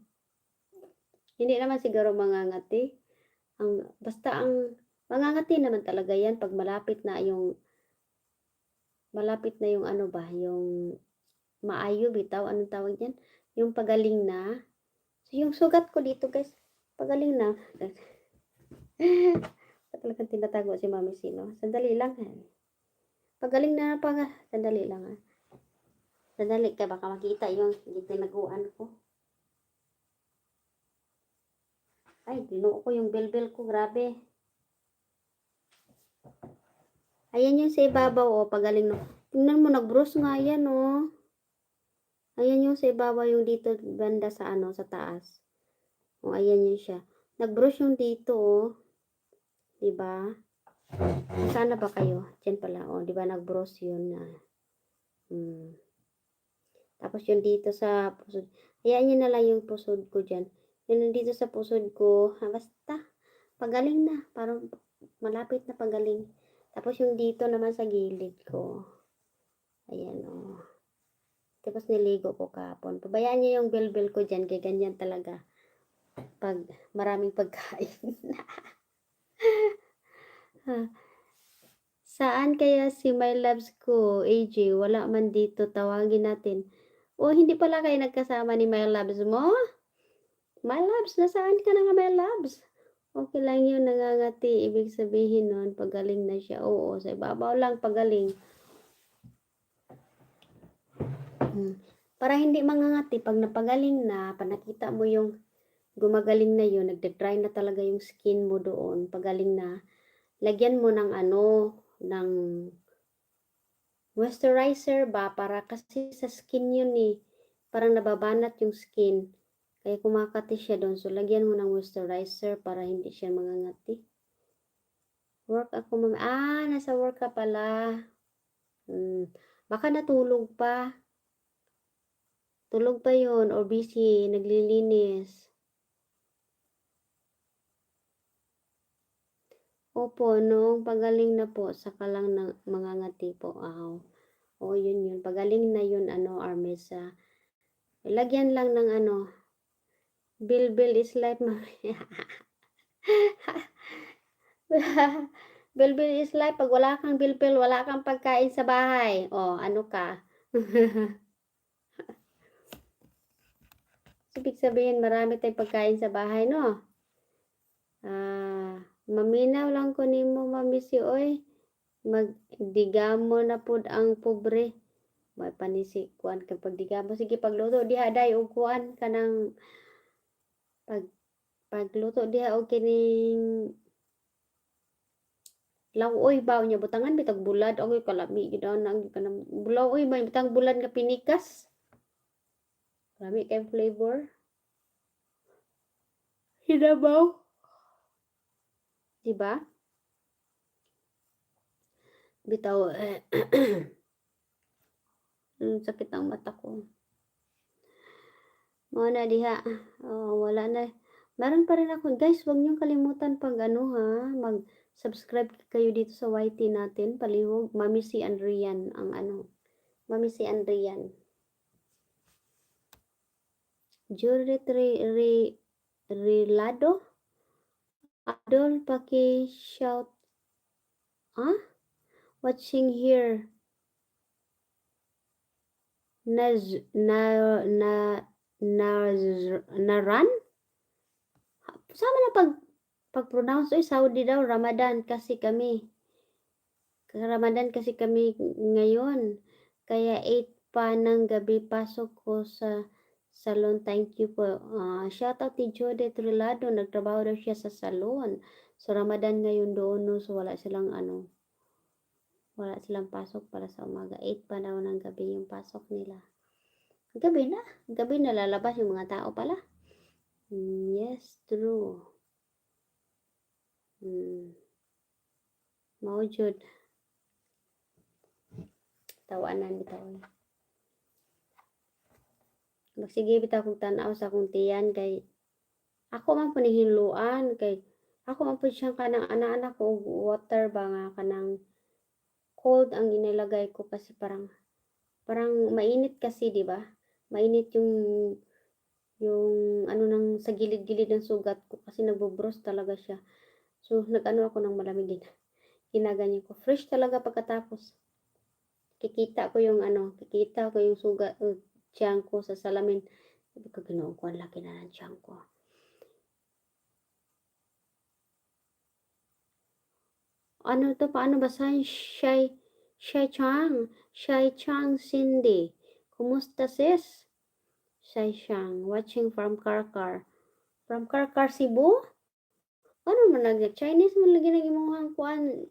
Hindi naman siguro mangangati. Basta ang mangangati naman talaga yan pag malapit na yung ano ba, yung maayo bitaw, anong tawag yan? Yung pagaling na. So, yung sugat ko dito guys, pagaling na. Talagang tinatago si Mami Sino. Sandali lang. Pagaling na sandali lang ha. Sandali ka, baka makita yung tinaguan ko. Ay, dinuo ko yung bell ko, grabe. Ayan yung sa ibabaw, oh, pagaling no. Tingnan mo, nag-bruise nga yan, oh. Ayan yung sa ibabaw, yung dito, banda sa ano, sa taas. Oh, ayan yun siya. Nag-bruise yung dito, oh. Diba? Sana ba kayo? Diyan pala, oh. Diba nag-bruise yun na. Tapos yung dito sa pusod. Hayaan nyo na lang yung pusod ko dyan. Yung dito sa pusod ko, basta, pagaling na. Parang malapit na pagaling. Tapos yung dito naman sa gilid ko. Ayan, oh. Tapos niligo ko kahapon. Pabayaan nyo yung bell ko dyan. Kaya ganyan talaga. Pag maraming pagkain. Saan kaya si my loves ko, AJ? Wala man dito. Tawagin natin. O, hindi pala kayo nagkasama ni my loves mo? My loves, nasaan ka na nga my loves? Okay lang yun, nangangati. Ibig sabihin nun, pagaling na siya. Oo, sa ibabaw lang, pagaling. Para hindi mangangati, pag napagaling na, pag nakita mo yung gumagaling na yun, nagde-dry na talaga yung skin mo doon, pagaling na, lagyan mo ng ano, ng moisturizer ba, para kasi sa skin yun eh, parang nababanat yung skin. Kaya kumakati siya doon. So, lagyan mo ng moisturizer para hindi siya mangangati. Work ako, mami. Nasa work ka pala. Baka natulog pa. Tulog pa yun or busy, naglilinis. Opo, nung pagaling na po, saka lang ng mangangati po. Yun. Pagaling na yun, Armesa. Lagyan lang ng Bill is life, mami. Bill is life. Pag wala kang bill, wala kang pagkain sa bahay. Ano ka? Ibig sabihin, marami tayong pagkain sa bahay, no? Maminaw lang ko nimo, mami si oy. Magdigamo na pud ang pobre. May panisi kuan kapag digamo. Sige, pagluto diha day og kuan kanang pagluto diha og kining lawoy ba nya butangan bitag bulad oy kalami gid nang kanang bulaw oy may bitang bulad nga pinikas. Lami kay flavor. Hinabaw. Diba? Bitaw sakit ang mata ko. Mga na diha. Wala na. Meron pa rin ako. Guys, huwag niyong kalimutan pag mag-subscribe kayo dito sa YT natin. Palihog. Mami si Andrian ang Mami si Andrian. Juliet Rilado. Adol, paki-shout. Watching here. Naran? Sama na pag-pronounce. Saudi daw, Ramadan kasi kami ngayon. Kaya 8 pa ng gabi pasok ko sa salon. Thank you po. Shout out to Judith Trilado. Nagtrabaho daw siya sa salon. So, Ramadan ngayon doon. No? So, wala silang pasok para sa umaga. 8 pa daw ng gabi yung pasok nila. Gabi na lalabas yung mga tao pala. Yes, true. Maujud. Tawanan bitaw. Magsige bitaw kung tanaw sa akong tiyan kay ako man po nihinluan kay ako man po siyang kanang anak-anak ko water ba nga kanang cold ang inilagay ko kasi parang mainit kasi, di ba? Mainit yung yung ano nang sa gilid-gilid ng sugat ko kasi nagbubros talaga siya. So, nag-ano ako ng malamig din. Ginaganyan ko. Fresh talaga pagkatapos. Kikita ko yung sugat, tiyan ko sa salamin. Sabi ko, Ginoo ko, ang laki na ng tiyan ko. Ano to? Paano basahin? Shai Chang Cindy. Kumusta sis? Shai Chang. Watching from Karkar. From Karkar, Cebu? Ano man nag-Chinese man lagi nang imong kuan.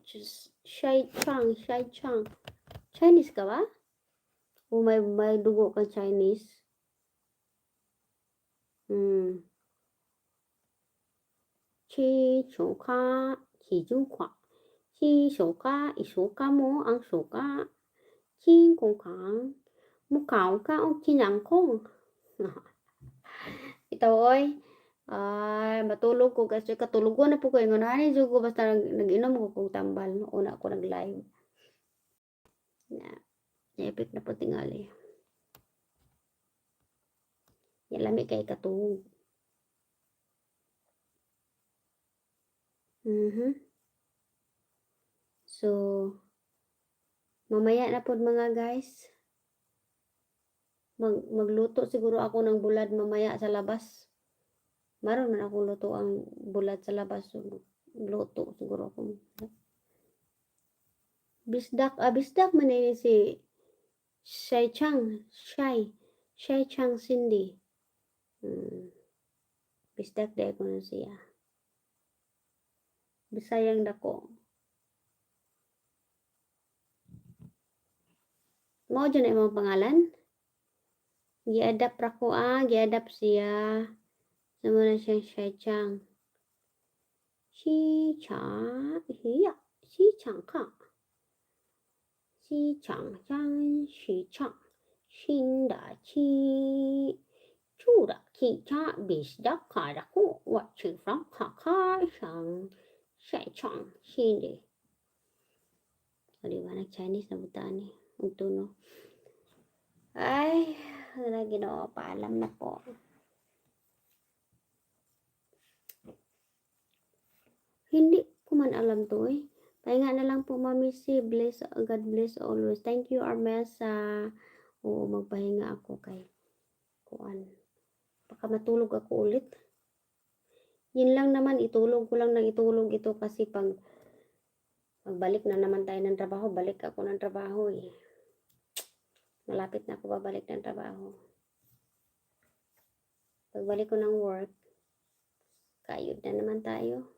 Shai Chang. Chinese ka ba? O may dugo kang Chinese? Hmm. Chi chung ka, chi chung kwa. Chi suka, isuka mo ang suka. Chi kung kang, mukaw ka o kinangkong. Itaw oy, ay matulog ko kasi katulog ko na po ko ingon ani jud ko basta nag-inom ko kog tambal una ko nag-live. Na, epic na po tingali. Ya lami kay katulog. So, mamaya na pod mga guys. Magluto siguro ako ng bulad mamaya sa labas. Maron man ako luto ang bulad sa labas. So, luto siguro ako. Bisdak man si Shai Chang Cindy. Bisdak dahil ko na siya. Bisayang dako. Mao dyan na imong pangalan? Gi-adapt ra ko gi-adapt siya. Sama na siyang Shai Chang. Shi Chang, hiya, Shi Chang ka. Shi Chang Chang, Shi Chang. Shin da chi. Chu da ki cha bisdak ka da ko. What chi from ka ka shang. Shai Chang, Cindy. O diba, nag-Chinese na butaan eh. Ang tuno. Ay, wala Ginoo, paalam na po. Hindi ko man alam to eh. Pahinga na lang po, Mami si. God bless always. Thank you, Armesa. Oo, magpahinga ako kay kuan. Baka matulog ako ulit. Yun lang naman, itulog ko lang ng itulog ito kasi pagbalik na naman tayo ng trabaho, balik ako ng trabaho eh. Malapit na ako babalik ng trabaho. Pagbalik ko ng work, kayod na naman tayo.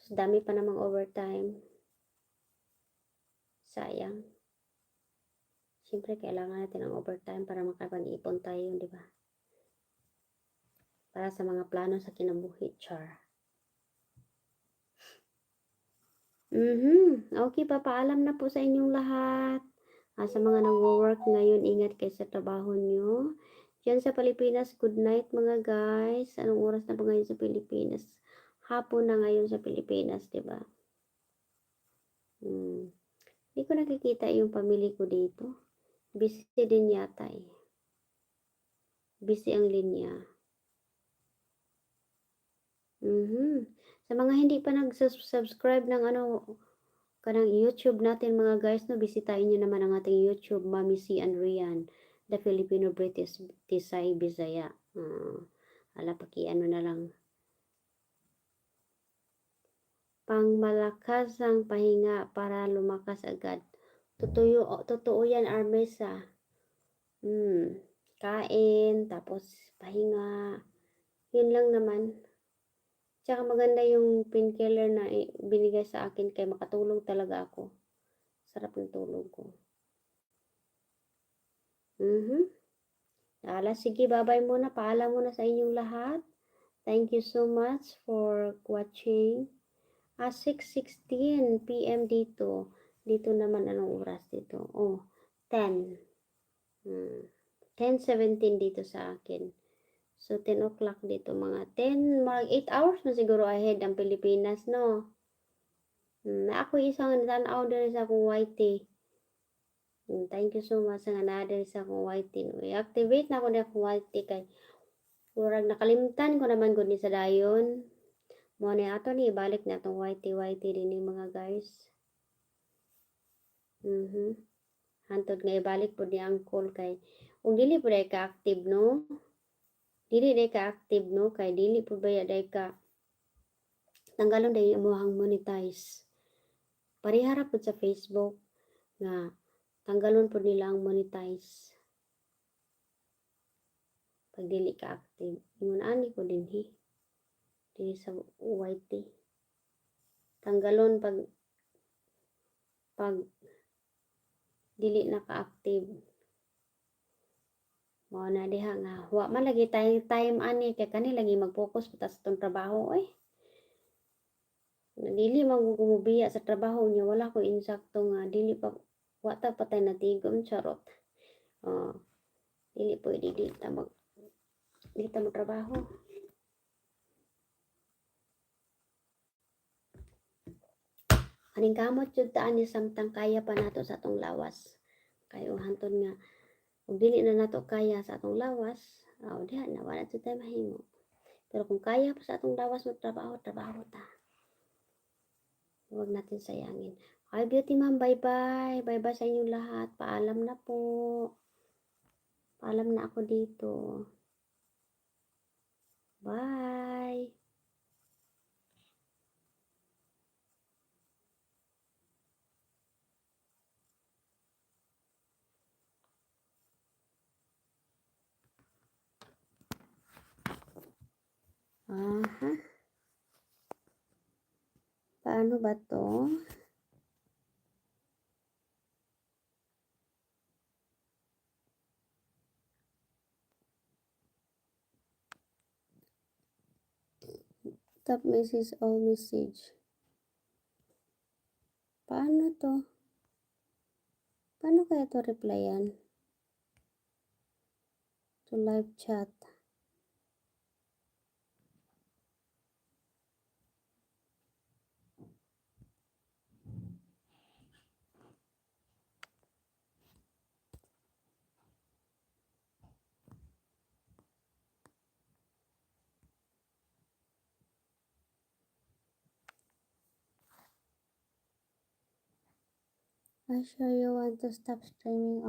So, dami pa namang overtime. Sayang. Siyempre, kailangan natin ng overtime para makapag-ipon tayo, di ba? Para sa mga plano sa kinabuhi, char. Okay, papaalam na po sa inyong lahat. Sa mga nag-work ngayon, ingat kayo sa trabaho nyo. Diyan sa Pilipinas, good night mga guys. Anong oras na ba ngayon sa Pilipinas? Hapon na ngayon sa Pilipinas, di ba? Hindi ko nakikita yung pamilya ko dito. Busy din yata eh. Busy ang linya. Sa mga hindi pa nag-subscribe ng kanang YouTube natin mga guys, no, bisitahin nyo naman ang ating YouTube, Mami C and Rian, the Filipino-British Tisay Bisaya. Pakiano na lang. Pangmalakas ang pahinga para lumakas agad. Totoo yan, Armesa. Kain, tapos pahinga. Yun lang naman. Tsaka maganda yung painkiller na binigay sa akin kaya makatulog talaga ako. Sarap ng tulog ko. Sige, bye-bye muna. Paalam muna sa inyong lahat. Thank you so much for watching. 6:16 p.m. dito. Dito naman anong oras dito? 10. 10:17 dito sa akin. So, 10 o'clock dito, mga 10, mga 8 hours na siguro ahead ang Pilipinas, no? Na ako isang tanaw diri sa akong YT. Thank you so much nga na diri sa akong YT. No? I-activate na ako na akong YT kay Murag nakalimtan ko naman gud ni sa dayon. Mo ni ato ni ibalik na tong YT din mga guys. Hantod nga ibalik po ni Uncle kay kung dili po day ka active no. Dili day ka active no kay dili po baya day ka tanggalon day imong monetize. Parihara po sa Facebook nga tanggalon po nila ang monetize. Pag dili ka active. Ingon ani ko dinhi. Dili sa YT. Tanggalon pag dili naka-active. Mao na diha nga wa man lagi time ani kay kani lagi mag-focus pa sa tong trabaho dili man gumubiya sa trabaho niya wala ko insakto nga dili pa wata patay natigom charot. Dili pwede dili ta mo trabaho. Aning kamot jud ta ani samtang kaya pa nato sa atong lawas. Kay hantod nga kung dili na nato kaya sa atong lawas, diha na wala jud tayo mahimo. Pero kung kaya pa sa atong lawas magtrabaho, trabaho ta. Huwag natin sayangin. Hi beauty ma'am, bye-bye. Bye-bye sa inyong lahat. Paalam na po. Paalam na ako dito. Bye. Aha. Paano ba to? Top message, all message. Paano to? Paano kaya to replyan? To live chat. I sure you want to stop streaming.